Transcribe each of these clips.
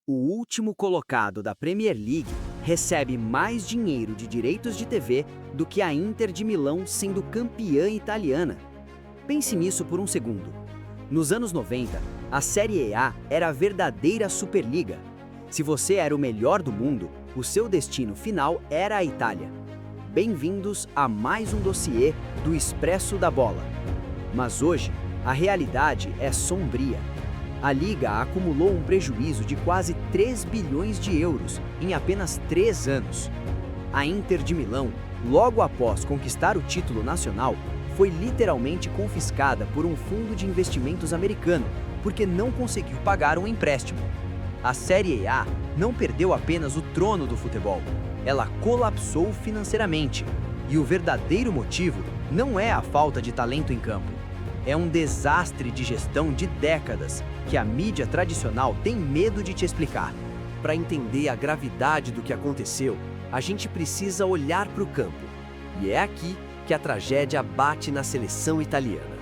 O último colocado da Premier League recebe mais dinheiro de direitos de TV do que a Inter de Milão sendo campeã italiana. Pense nisso por um segundo. Nos anos 90, a Série A era a verdadeira Superliga. Se você era o melhor do mundo, o seu destino final era a Itália. Bem-vindos a mais um dossiê do Expresso da Bola. Mas hoje, a realidade é sombria. A Liga acumulou um prejuízo de quase 3 bilhões de euros em apenas 3 anos. A Inter de Milão, logo após conquistar o título nacional, foi literalmente confiscada por um fundo de investimentos americano, porque não conseguiu pagar um empréstimo. A Série A não perdeu apenas o trono do futebol, ela colapsou financeiramente. E o verdadeiro motivo não é a falta de talento em campo. É um desastre de gestão de décadas que a mídia tradicional tem medo de te explicar. Para entender a gravidade do que aconteceu, a gente precisa olhar para o campo. E é aqui que a tragédia bate na seleção italiana.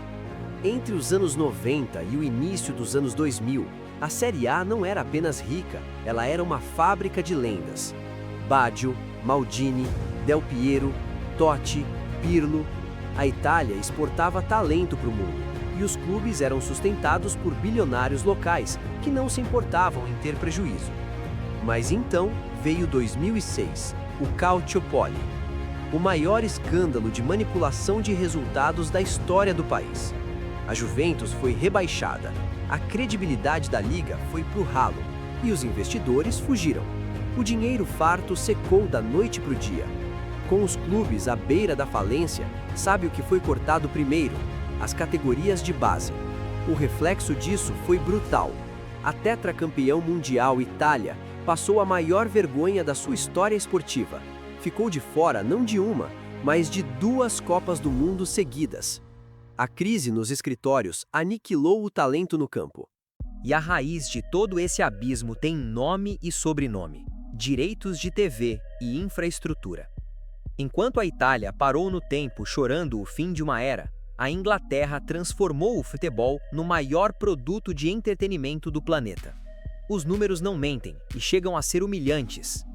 Entre os anos 90 e o início dos anos 2000, a Série A não era apenas rica, ela era uma fábrica de lendas. Baggio, Maldini, Del Piero, Totti, Pirlo. A Itália exportava talento para o mundo, e os clubes eram sustentados por bilionários locais, que não se importavam em ter prejuízo. Mas então veio 2006, o Calciopoli, o maior escândalo de manipulação de resultados da história do país. A Juventus foi rebaixada, a credibilidade da liga foi pro ralo, e os investidores fugiram. O dinheiro farto secou da noite pro dia. Com os clubes à beira da falência, sabe o que foi cortado primeiro? As categorias de base. O reflexo disso foi brutal. A tetracampeão mundial Itália passou a maior vergonha da sua história esportiva. Ficou de fora não de uma, mas de 2 Copas do Mundo seguidas. A crise nos escritórios aniquilou o talento no campo. E a raiz de todo esse abismo tem nome e sobrenome: direitos de TV e infraestrutura. Enquanto a Itália parou no tempo chorando o fim de uma era, a Inglaterra transformou o futebol no maior produto de entretenimento do planeta. Os números não mentem e chegam a ser humilhantes.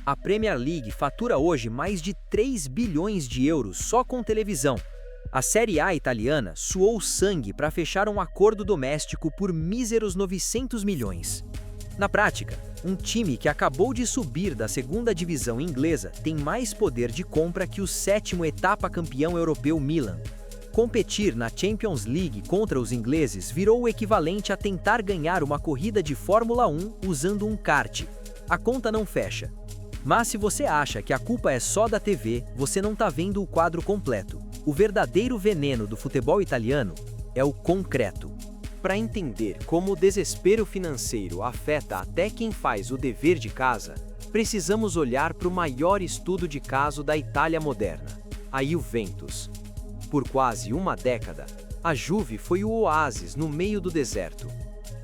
A Premier League fatura hoje mais de 3 bilhões de euros só com televisão. A Série A italiana suou sangue para fechar um acordo doméstico por míseros 900 milhões. Na prática, um time que acabou de subir da segunda divisão inglesa tem mais poder de compra que o 7º etapa campeão europeu Milan. Competir na Champions League contra os ingleses virou o equivalente a tentar ganhar uma corrida de Fórmula 1 usando um kart. A conta não fecha. Mas se você acha que a culpa é só da TV, você não está vendo o quadro completo. O verdadeiro veneno do futebol italiano é o concreto. Para entender como o desespero financeiro afeta até quem faz o dever de casa, precisamos olhar para o maior estudo de caso da Itália moderna, a Juventus. Por quase uma década, a Juve foi o oásis no meio do deserto.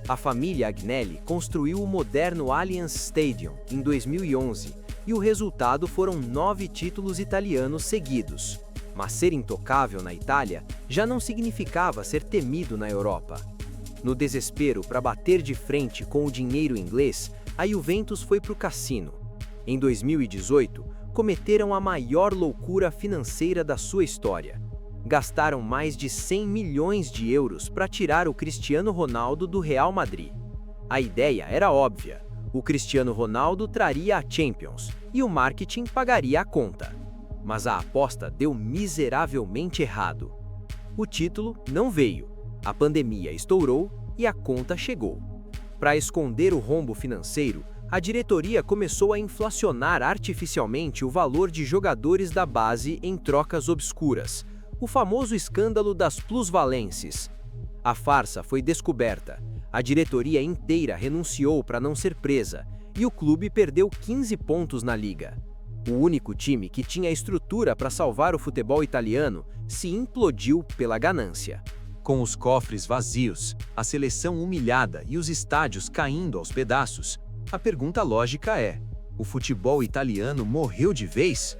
A família Agnelli construiu o moderno Allianz Stadium em 2011 e o resultado foram 9 títulos italianos seguidos. Mas ser intocável na Itália já não significava ser temido na Europa. No desespero para bater de frente com o dinheiro inglês, a Juventus foi para o cassino. Em 2018, cometeram a maior loucura financeira da sua história. Gastaram mais de 100 milhões de euros para tirar o Cristiano Ronaldo do Real Madrid. A ideia era óbvia: o Cristiano Ronaldo traria a Champions e o marketing pagaria a conta. Mas a aposta deu miseravelmente errado. O título não veio. A pandemia estourou e a conta chegou. Para esconder o rombo financeiro, a diretoria começou a inflacionar artificialmente o valor de jogadores da base em trocas obscuras, o famoso escândalo das plusvalences. A farsa foi descoberta, a diretoria inteira renunciou para não ser presa e o clube perdeu 15 pontos na liga. O único time que tinha estrutura para salvar o futebol italiano se implodiu pela ganância. Com os cofres vazios, a seleção humilhada e os estádios caindo aos pedaços, a pergunta lógica é: o futebol italiano morreu de vez?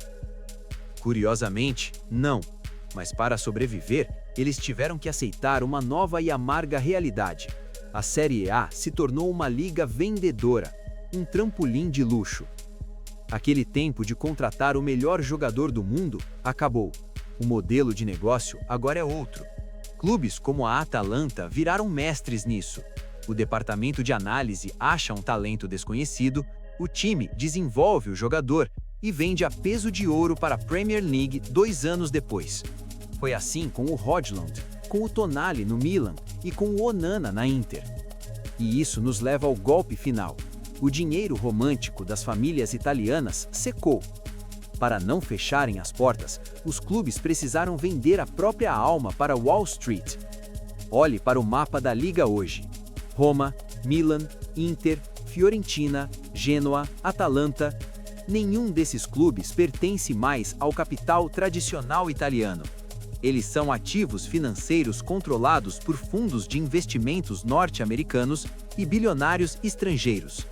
Curiosamente, não. Mas para sobreviver, eles tiveram que aceitar uma nova e amarga realidade. A Série A se tornou uma liga vendedora. um trampolim de luxo. Aquele tempo de contratar o melhor jogador do mundo acabou. O modelo de negócio agora é outro. Clubes como a Atalanta viraram mestres nisso. O departamento de análise acha um talento desconhecido, o time desenvolve o jogador e vende a peso de ouro para a Premier League 2 anos depois. Foi assim com o Højlund, com o Tonali no Milan e com o Onana na Inter. E isso nos leva ao golpe final. O dinheiro romântico das famílias italianas secou. Para não fecharem as portas, os clubes precisaram vender a própria alma para Wall Street. Olhe para o mapa da liga hoje. Roma, Milan, Inter, Fiorentina, Genoa, Atalanta. Nenhum desses clubes pertence mais ao capital tradicional italiano. Eles são ativos financeiros controlados por fundos de investimentos norte-americanos e bilionários estrangeiros.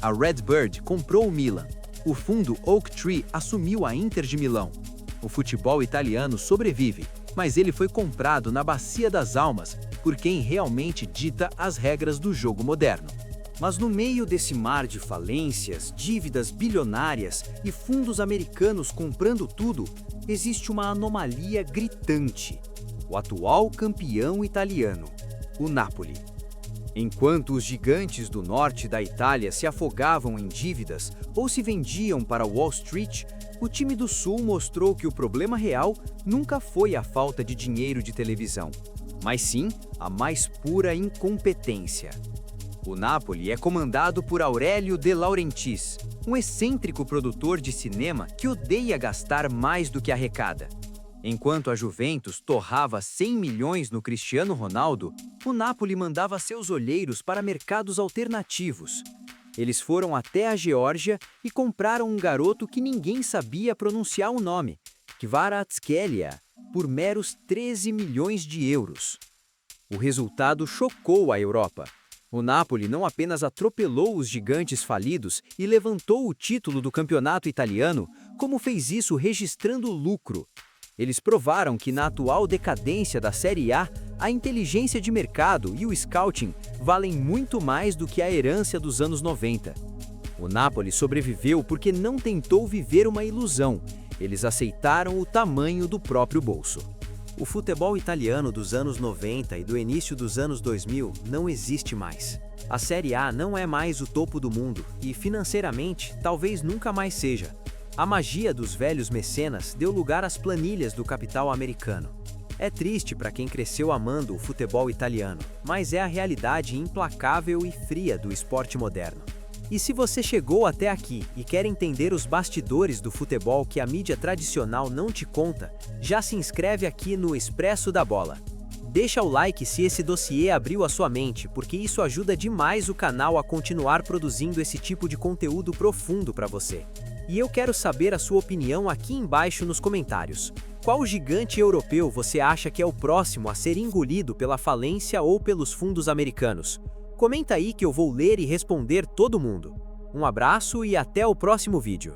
A Redbird comprou o Milan. O fundo Oaktree assumiu a Inter de Milão. O futebol italiano sobrevive, mas ele foi comprado na Bacia das Almas por quem realmente dita as regras do jogo moderno. Mas no meio desse mar de falências, dívidas bilionárias e fundos americanos comprando tudo, existe uma anomalia gritante: o atual campeão italiano, o Napoli. Enquanto os gigantes do norte da Itália se afogavam em dívidas ou se vendiam para Wall Street, o time do sul mostrou que o problema real nunca foi a falta de dinheiro de televisão, mas sim a mais pura incompetência. O Napoli é comandado por Aurelio De Laurentiis, um excêntrico produtor de cinema que odeia gastar mais do que arrecada. Enquanto a Juventus torrava 100 milhões no Cristiano Ronaldo, o Napoli mandava seus olheiros para mercados alternativos. Eles foram até a Geórgia e compraram um garoto que ninguém sabia pronunciar o nome, Kvaratskhelia, por meros 13 milhões de euros. O resultado chocou a Europa. O Napoli não apenas atropelou os gigantes falidos e levantou o título do campeonato italiano, como fez isso registrando lucro. Eles provaram que na atual decadência da Série A, a inteligência de mercado e o scouting valem muito mais do que a herança dos anos 90. O Napoli sobreviveu porque não tentou viver uma ilusão. Eles aceitaram o tamanho do próprio bolso. O futebol italiano dos anos 90 e do início dos anos 2000 não existe mais. A Série A não é mais o topo do mundo e, financeiramente, talvez nunca mais seja. A magia dos velhos mecenas deu lugar às planilhas do capital americano. É triste para quem cresceu amando o futebol italiano, mas é a realidade implacável e fria do esporte moderno. E se você chegou até aqui e quer entender os bastidores do futebol que a mídia tradicional não te conta, já se inscreve aqui no Expresso da Bola. Deixa o like se esse dossiê abriu a sua mente, porque isso ajuda demais o canal a continuar produzindo esse tipo de conteúdo profundo para você. E eu quero saber a sua opinião aqui embaixo nos comentários. Qual gigante europeu você acha que é o próximo a ser engolido pela falência ou pelos fundos americanos? Comenta aí que eu vou ler e responder todo mundo. Um abraço e até o próximo vídeo.